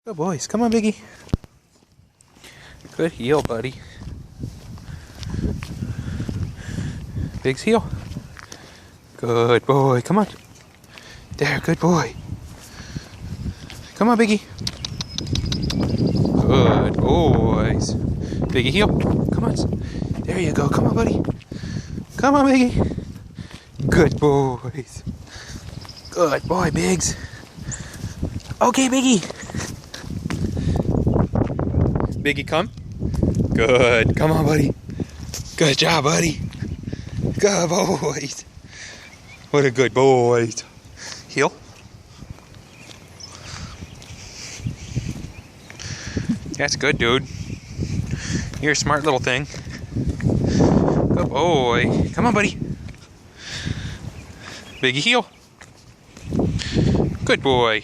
Good boys. Come on, Biggie. Good heel, buddy. Big's heel. Good boy. Come on. There, good boy. Come on, Biggie. Good boys. Biggie heel. Come on. There you go. Come on, buddy. Come on, Biggie. Good boys. Good boy, Biggs. Okay, Biggie. Biggie, come. Good. Come on, buddy. Good job, buddy. Good boys. What a good boys. Heel. That's good, dude. You're a smart little thing. Good boy. Come on, buddy. Biggie heel. Good boy.